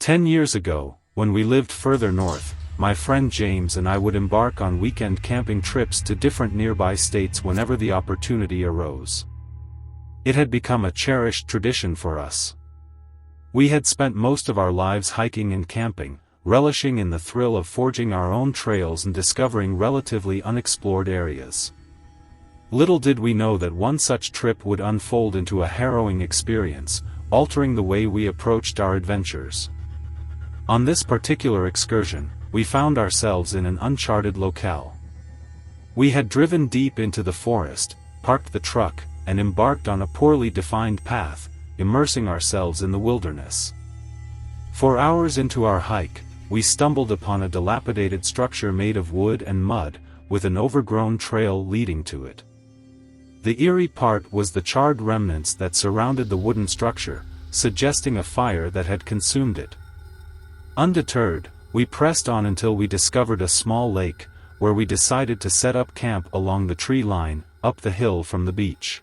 10 years ago, when we lived further north, my friend James and I would embark on weekend camping trips to different nearby states whenever the opportunity arose. It had become a cherished tradition for us. We had spent most of our lives hiking and camping, relishing in the thrill of forging our own trails and discovering relatively unexplored areas. Little did we know that one such trip would unfold into a harrowing experience, altering the way we approached our adventures. On this particular excursion, we found ourselves in an uncharted locale. We had driven deep into the forest, parked the truck, and embarked on a poorly defined path, immersing ourselves in the wilderness. For hours into our hike, we stumbled upon a dilapidated structure made of wood and mud, with an overgrown trail leading to it. The eerie part was the charred remnants that surrounded the wooden structure, suggesting a fire that had consumed it. Undeterred, we pressed on until we discovered a small lake, where we decided to set up camp along the tree line, up the hill from the beach.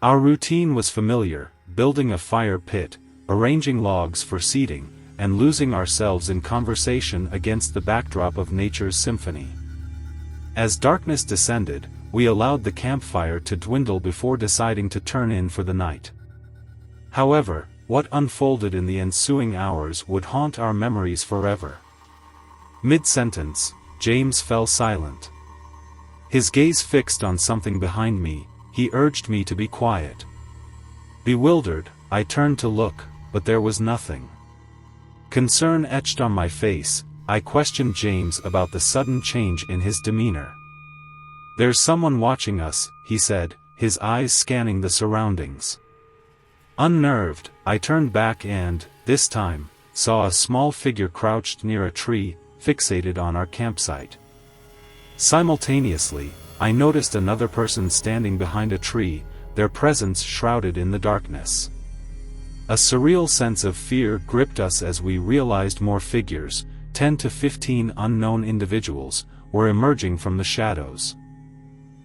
Our routine was familiar, building a fire pit, arranging logs for seating, and losing ourselves in conversation against the backdrop of nature's symphony. As darkness descended, we allowed the campfire to dwindle before deciding to turn in for the night. However, what unfolded in the ensuing hours would haunt our memories forever. Mid-sentence, James fell silent. His gaze fixed on something behind me, he urged me to be quiet. Bewildered, I turned to look, but there was nothing. Concern etched on my face, I questioned James about the sudden change in his demeanor. "There's someone watching us," he said, his eyes scanning the surroundings. Unnerved, I turned back and, this time, saw a small figure crouched near a tree, fixated on our campsite. Simultaneously, I noticed another person standing behind a tree, their presence shrouded in the darkness. A surreal sense of fear gripped us as we realized more figures, 10 to 15 unknown individuals, were emerging from the shadows.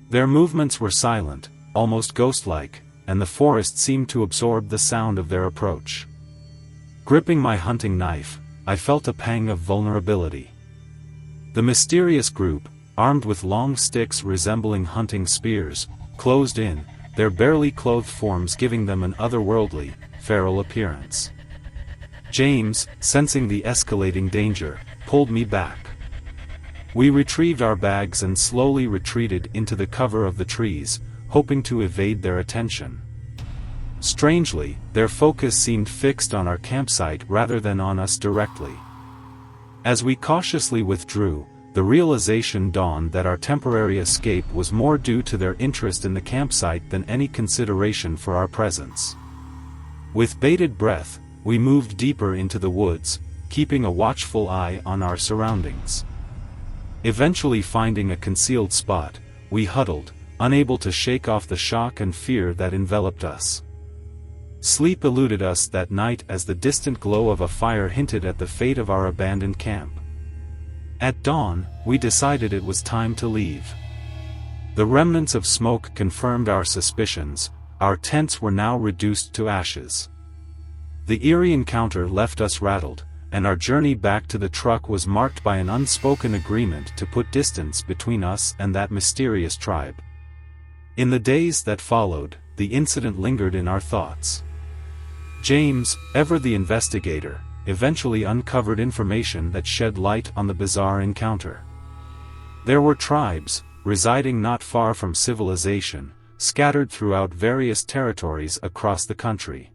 Their movements were silent, almost ghost-like, and the forest seemed to absorb the sound of their approach. Gripping my hunting knife, I felt a pang of vulnerability. The mysterious group, armed with long sticks resembling hunting spears, closed in, their barely clothed forms giving them an otherworldly, feral appearance. James, sensing the escalating danger, pulled me back. We retrieved our bags and slowly retreated into the cover of the trees, hoping to evade their attention. Strangely, their focus seemed fixed on our campsite rather than on us directly. As we cautiously withdrew, the realization dawned that our temporary escape was more due to their interest in the campsite than any consideration for our presence. With bated breath, we moved deeper into the woods, keeping a watchful eye on our surroundings. Eventually finding a concealed spot, we huddled, unable to shake off the shock and fear that enveloped us. Sleep eluded us that night as the distant glow of a fire hinted at the fate of our abandoned camp. At dawn, we decided it was time to leave. The remnants of smoke confirmed our suspicions, our tents were now reduced to ashes. The eerie encounter left us rattled, and our journey back to the truck was marked by an unspoken agreement to put distance between us and that mysterious tribe. In the days that followed, the incident lingered in our thoughts. James, ever the investigator, eventually uncovered information that shed light on the bizarre encounter. There were tribes, residing not far from civilization, scattered throughout various territories across the country.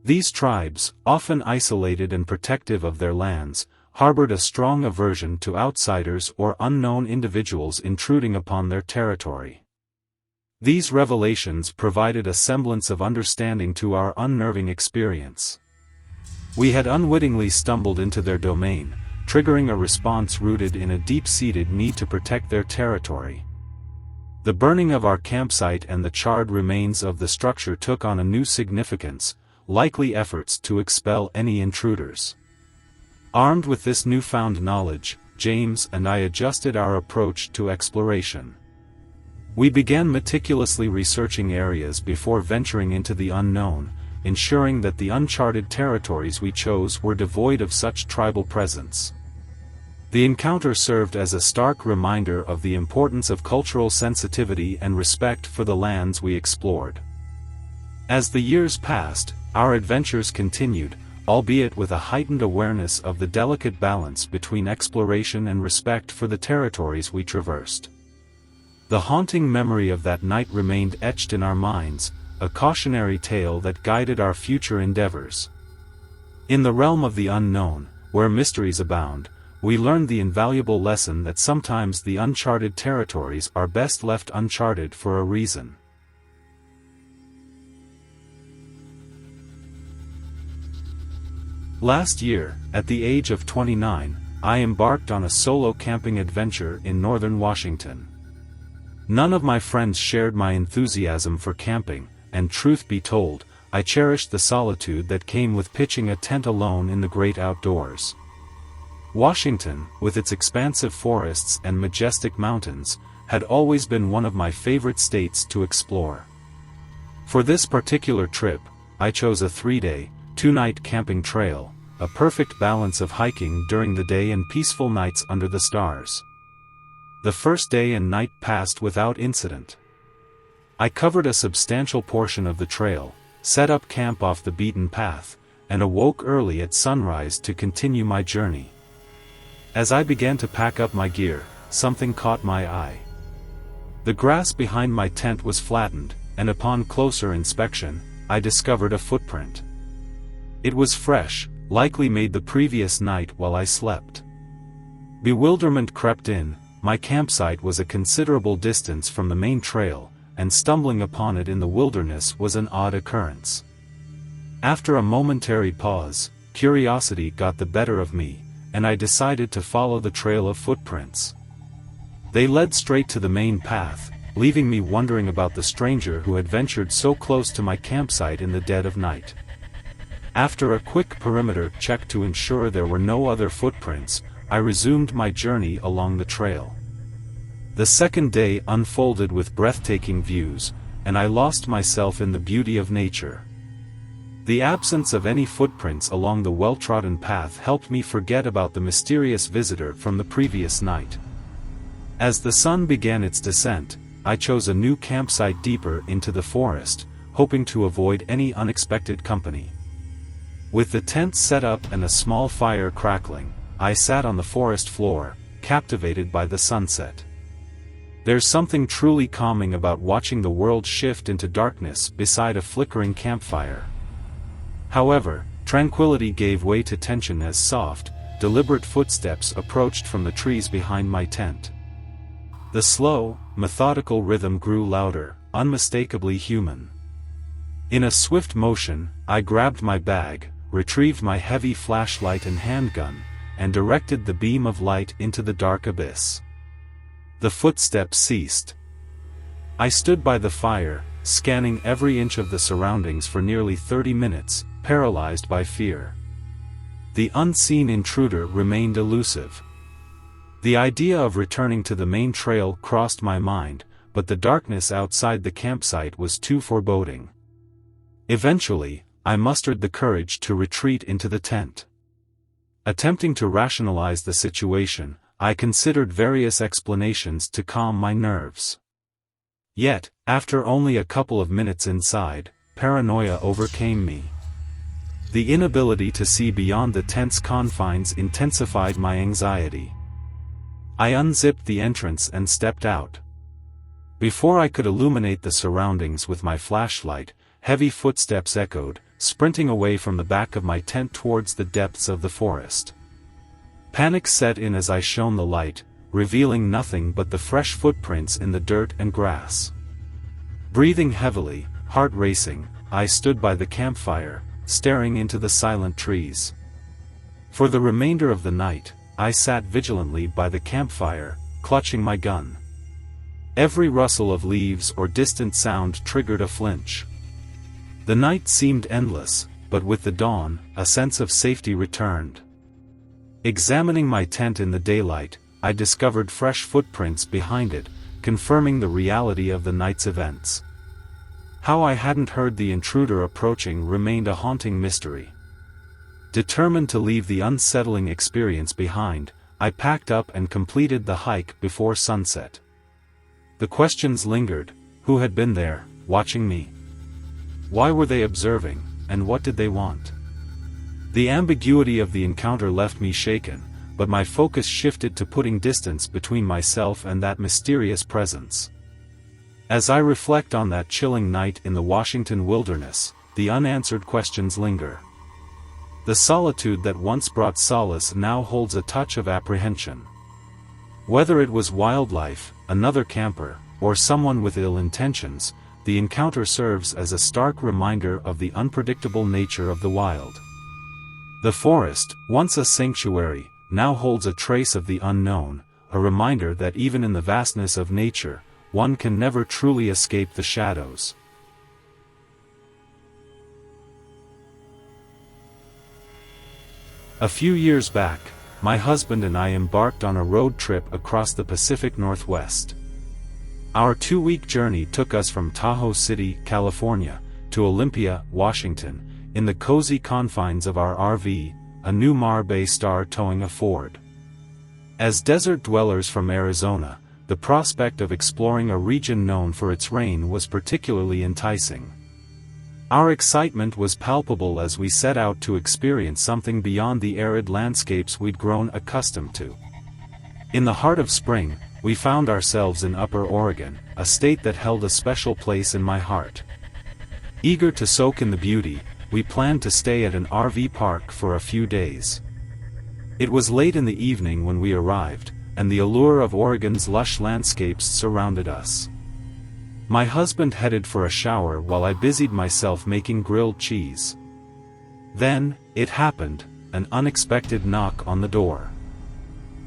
These tribes, often isolated and protective of their lands, harbored a strong aversion to outsiders or unknown individuals intruding upon their territory. These revelations provided a semblance of understanding to our unnerving experience. We had unwittingly stumbled into their domain, triggering a response rooted in a deep-seated need to protect their territory. The burning of our campsite and the charred remains of the structure took on a new significance, likely efforts to expel any intruders. Armed with this newfound knowledge, James and I adjusted our approach to exploration. We began meticulously researching areas before venturing into the unknown, ensuring that the uncharted territories we chose were devoid of such tribal presence. The encounter served as a stark reminder of the importance of cultural sensitivity and respect for the lands we explored. As the years passed, our adventures continued, albeit with a heightened awareness of the delicate balance between exploration and respect for the territories we traversed. The haunting memory of that night remained etched in our minds, a cautionary tale that guided our future endeavors. In the realm of the unknown, where mysteries abound, we learned the invaluable lesson that sometimes the uncharted territories are best left uncharted for a reason. Last year, at the age of 29, I embarked on a solo camping adventure in northern Washington. None of my friends shared my enthusiasm for camping, and truth be told, I cherished the solitude that came with pitching a tent alone in the great outdoors. Washington, with its expansive forests and majestic mountains, had always been one of my favorite states to explore. For this particular trip, I chose a 3-day, 2-night camping trail, a perfect balance of hiking during the day and peaceful nights under the stars. The first day and night passed without incident. I covered a substantial portion of the trail, set up camp off the beaten path, and awoke early at sunrise to continue my journey. As I began to pack up my gear, something caught my eye. The grass behind my tent was flattened, and upon closer inspection, I discovered a footprint. It was fresh, likely made the previous night while I slept. Bewilderment crept in. My campsite was a considerable distance from the main trail, and stumbling upon it in the wilderness was an odd occurrence. After a momentary pause, curiosity got the better of me, and I decided to follow the trail of footprints. They led straight to the main path, leaving me wondering about the stranger who had ventured so close to my campsite in the dead of night. After a quick perimeter check to ensure there were no other footprints, I resumed my journey along the trail. The second day unfolded with breathtaking views, and I lost myself in the beauty of nature. The absence of any footprints along the well-trodden path helped me forget about the mysterious visitor from the previous night. As the sun began its descent, I chose a new campsite deeper into the forest, hoping to avoid any unexpected company. With the tent set up and a small fire crackling, I sat on the forest floor, captivated by the sunset. There's something truly calming about watching the world shift into darkness beside a flickering campfire. However, tranquility gave way to tension as soft, deliberate footsteps approached from the trees behind my tent. The slow, methodical rhythm grew louder, unmistakably human. In a swift motion, I grabbed my bag, retrieved my heavy flashlight and handgun, and directed the beam of light into the dark abyss. The footsteps ceased. I stood by the fire, scanning every inch of the surroundings for nearly 30 minutes, paralyzed by fear. The unseen intruder remained elusive. The idea of returning to the main trail crossed my mind, but the darkness outside the campsite was too foreboding. Eventually, I mustered the courage to retreat into the tent. Attempting to rationalize the situation, I considered various explanations to calm my nerves. Yet, after only a couple of minutes inside, paranoia overcame me. The inability to see beyond the tent's confines intensified my anxiety. I unzipped the entrance and stepped out. Before I could illuminate the surroundings with my flashlight, heavy footsteps echoed, sprinting away from the back of my tent towards the depths of the forest. Panic set in as I shone the light, revealing nothing but the fresh footprints in the dirt and grass. Breathing heavily, heart racing, I stood by the campfire, staring into the silent trees. For the remainder of the night, I sat vigilantly by the campfire, clutching my gun. Every rustle of leaves or distant sound triggered a flinch. The night seemed endless, but with the dawn, a sense of safety returned. Examining my tent in the daylight, I discovered fresh footprints behind it, confirming the reality of the night's events. How I hadn't heard the intruder approaching remained a haunting mystery. Determined to leave the unsettling experience behind, I packed up and completed the hike before sunset. The questions lingered: who had been there, watching me? Why were they observing, and what did they want? The ambiguity of the encounter left me shaken, but my focus shifted to putting distance between myself and that mysterious presence. As I reflect on that chilling night in the Washington wilderness, the unanswered questions linger. The solitude that once brought solace now holds a touch of apprehension. Whether it was wildlife, another camper, or someone with ill intentions, the encounter serves as a stark reminder of the unpredictable nature of the wild. The forest, once a sanctuary, now holds a trace of the unknown, a reminder that even in the vastness of nature, one can never truly escape the shadows. A few years back, my husband and I embarked on a road trip across the Pacific Northwest. Our 2-week journey took us from Tahoe City, California, to Olympia, Washington, in the cozy confines of our RV, a new Bay Star towing a Ford. As desert dwellers from Arizona, the prospect of exploring a region known for its rain was particularly enticing. Our excitement was palpable as we set out to experience something beyond the arid landscapes we'd grown accustomed to. In the heart of spring, we found ourselves in Upper Oregon, a state that held a special place in my heart. Eager to soak in the beauty, we planned to stay at an RV park for a few days. It was late in the evening when we arrived, and the allure of Oregon's lush landscapes surrounded us. My husband headed for a shower while I busied myself making grilled cheese. Then, it happened, an unexpected knock on the door.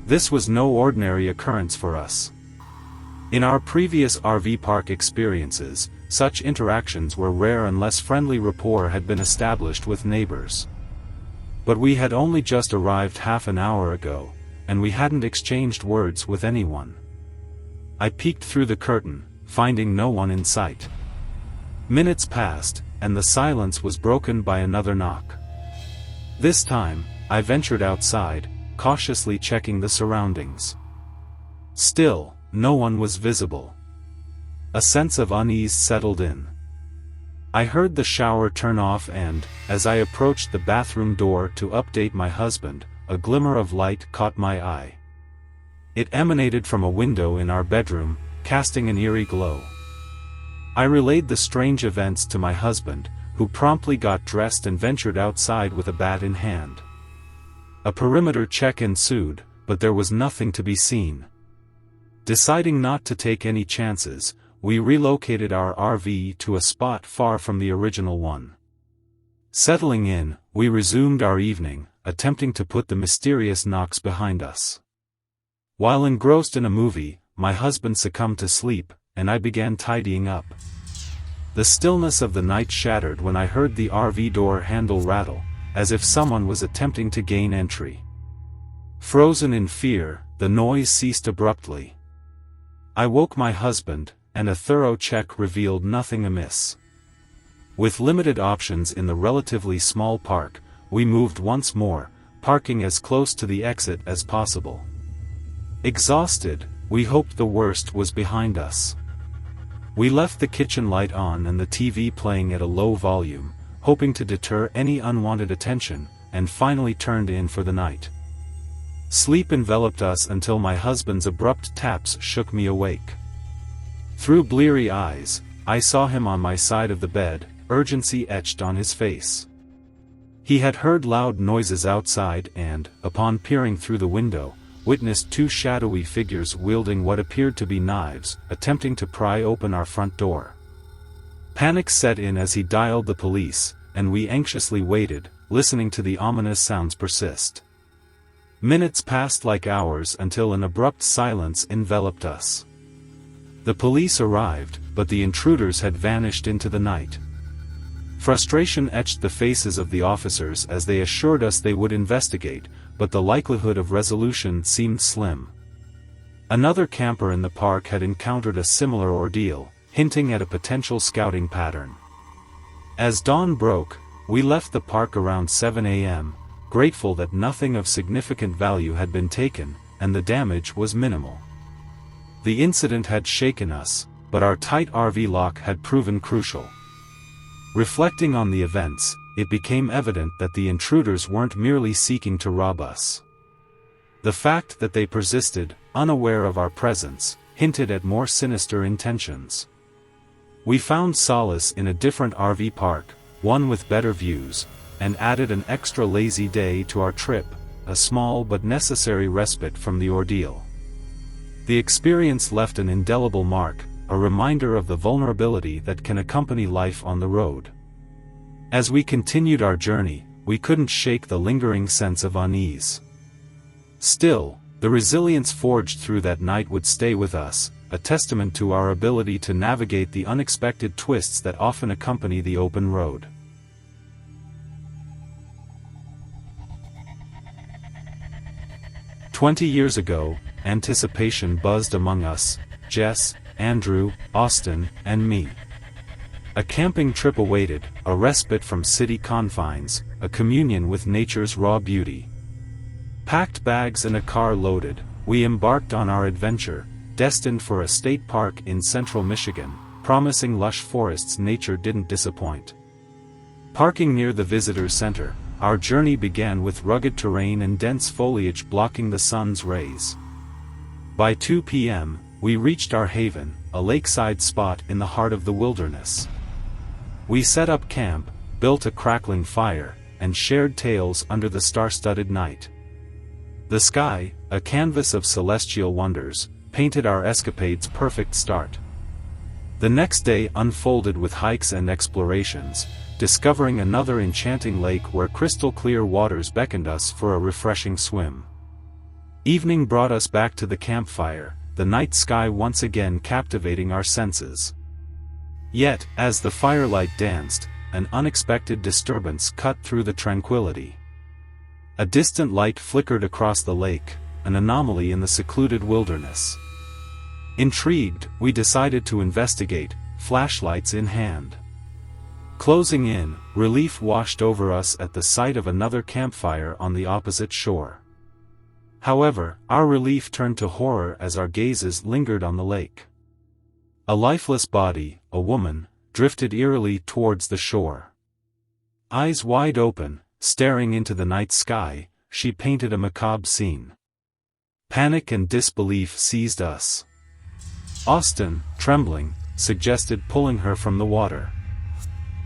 This was no ordinary occurrence for us. In our previous RV park experiences, such interactions were rare unless friendly rapport had been established with neighbors. But we had only just arrived half an hour ago, and we hadn't exchanged words with anyone. I peeked through the curtain, finding no one in sight. Minutes passed, and the silence was broken by another knock. This time, I ventured outside, cautiously checking the surroundings. Still, no one was visible. A sense of unease settled in. I heard the shower turn off and, as I approached the bathroom door to update my husband, a glimmer of light caught my eye. It emanated from a window in our bedroom, casting an eerie glow. I relayed the strange events to my husband, who promptly got dressed and ventured outside with a bat in hand. A perimeter check ensued, but there was nothing to be seen. Deciding not to take any chances, we relocated our RV to a spot far from the original one. Settling in, we resumed our evening, attempting to put the mysterious knocks behind us. While engrossed in a movie, my husband succumbed to sleep, and I began tidying up. The stillness of the night shattered when I heard the RV door handle rattle, as if someone was attempting to gain entry. Frozen in fear, the noise ceased abruptly. I woke my husband, and a thorough check revealed nothing amiss. With limited options in the relatively small park, we moved once more, parking as close to the exit as possible. Exhausted, we hoped the worst was behind us. We left the kitchen light on and the TV playing at a low volume, hoping to deter any unwanted attention, and finally turned in for the night. Sleep enveloped us until my husband's abrupt taps shook me awake. Through bleary eyes, I saw him on my side of the bed, urgency etched on his face. He had heard loud noises outside and, upon peering through the window, witnessed two shadowy figures wielding what appeared to be knives, attempting to pry open our front door. Panic set in as he dialed the police, and we anxiously waited, listening to the ominous sounds persist. Minutes passed like hours until an abrupt silence enveloped us. The police arrived, but the intruders had vanished into the night. Frustration etched the faces of the officers as they assured us they would investigate, but the likelihood of resolution seemed slim. Another camper in the park had encountered a similar ordeal, hinting at a potential scouting pattern. As dawn broke, we left the park around 7 a.m., grateful that nothing of significant value had been taken, and the damage was minimal. The incident had shaken us, but our tight RV lock had proven crucial. Reflecting on the events, it became evident that the intruders weren't merely seeking to rob us. The fact that they persisted, unaware of our presence, hinted at more sinister intentions. We found solace in a different RV park, one with better views, and added an extra lazy day to our trip, a small but necessary respite from the ordeal. The experience left an indelible mark, a reminder of the vulnerability that can accompany life on the road. As we continued our journey, we couldn't shake the lingering sense of unease. Still, the resilience forged through that night would stay with us, a testament to our ability to navigate the unexpected twists that often accompany the open road. "20 years ago, anticipation buzzed among us, Jess, Andrew, Austin, and me. A camping trip awaited, a respite from city confines, a communion with nature's raw beauty. Packed bags and a car loaded, we embarked on our adventure, destined for a state park in central Michigan, promising lush forests. Nature didn't disappoint. Parking near the visitor center, our journey began with rugged terrain and dense foliage blocking the sun's rays. By 2 p.m., we reached our haven, a lakeside spot in the heart of the wilderness. We set up camp, built a crackling fire, and shared tales under the star-studded night. The sky, a canvas of celestial wonders, painted our escapade's perfect start. The next day unfolded with hikes and explorations, discovering another enchanting lake where crystal-clear waters beckoned us for a refreshing swim. Evening brought us back to the campfire, the night sky once again captivating our senses. Yet, as the firelight danced, an unexpected disturbance cut through the tranquility. A distant light flickered across the lake, an anomaly in the secluded wilderness. Intrigued, we decided to investigate, flashlights in hand. Closing in, relief washed over us at the sight of another campfire on the opposite shore. However, our relief turned to horror as our gazes lingered on the lake. A lifeless body, a woman, drifted eerily towards the shore. Eyes wide open, staring into the night sky, she painted a macabre scene. Panic and disbelief seized us. Austin, trembling, suggested pulling her from the water.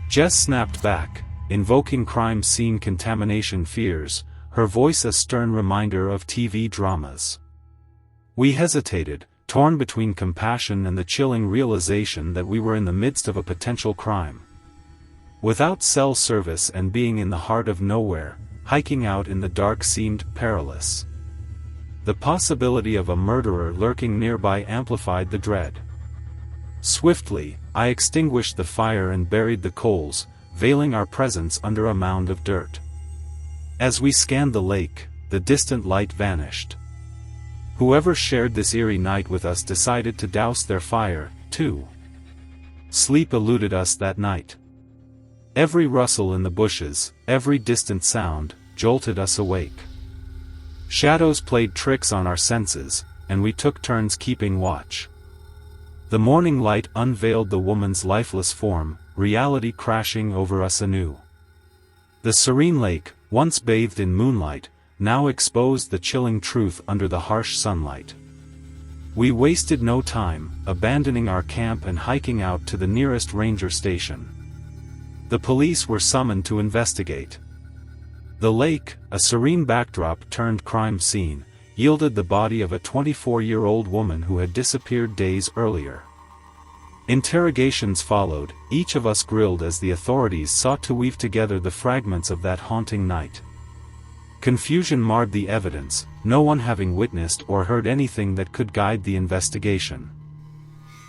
Jess snapped back, invoking crime scene contamination fears, her voice a stern reminder of TV dramas. We hesitated, torn between compassion and the chilling realization that we were in the midst of a potential crime. Without cell service and being in the heart of nowhere, hiking out in the dark seemed perilous. The possibility of a murderer lurking nearby amplified the dread. Swiftly, I extinguished the fire and buried the coals, veiling our presence under a mound of dirt. As we scanned the lake, the distant light vanished. Whoever shared this eerie night with us decided to douse their fire, too. Sleep eluded us that night. Every rustle in the bushes, every distant sound, jolted us awake. Shadows played tricks on our senses, and we took turns keeping watch. The morning light unveiled the woman's lifeless form, reality crashing over us anew. The serene lake, once bathed in moonlight, now exposed the chilling truth under the harsh sunlight. We wasted no time, abandoning our camp and hiking out to the nearest ranger station. The police were summoned to investigate. The lake, a serene backdrop turned crime scene, yielded the body of a 24-year-old woman who had disappeared days earlier. Interrogations followed, each of us grilled as the authorities sought to weave together the fragments of that haunting night. Confusion marred the evidence, no one having witnessed or heard anything that could guide the investigation.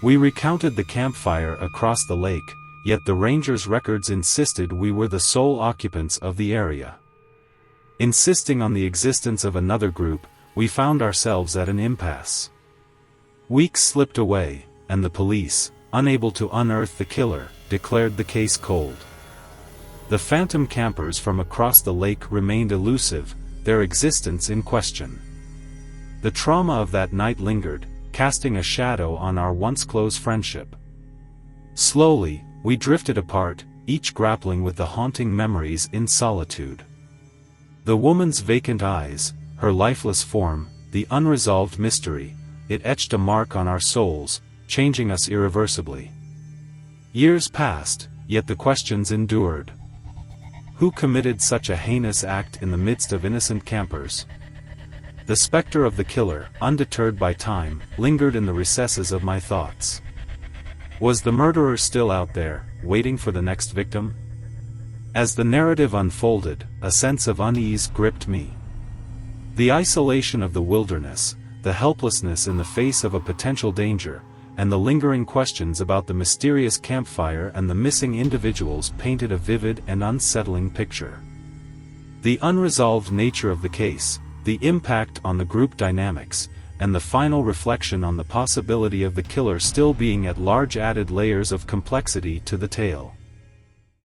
We recounted the campfire across the lake, yet the rangers' records insisted we were the sole occupants of the area. Insisting on the existence of another group, we found ourselves at an impasse. Weeks slipped away, and the police, unable to unearth the killer, declared the case cold. The phantom campers from across the lake remained elusive, their existence in question. The trauma of that night lingered, casting a shadow on our once close friendship. Slowly, we drifted apart, each grappling with the haunting memories in solitude. The woman's vacant eyes, her lifeless form, the unresolved mystery, it etched a mark on our souls, changing us irreversibly. Years passed, yet the questions endured. Who committed such a heinous act in the midst of innocent campers? The specter of the killer, undeterred by time, lingered in the recesses of my thoughts. Was the murderer still out there, waiting for the next victim? As the narrative unfolded, a sense of unease gripped me. The isolation of the wilderness, the helplessness in the face of a potential danger, and the lingering questions about the mysterious campfire and the missing individuals painted a vivid and unsettling picture. The unresolved nature of the case, the impact on the group dynamics, and the final reflection on the possibility of the killer still being at large added layers of complexity to the tale.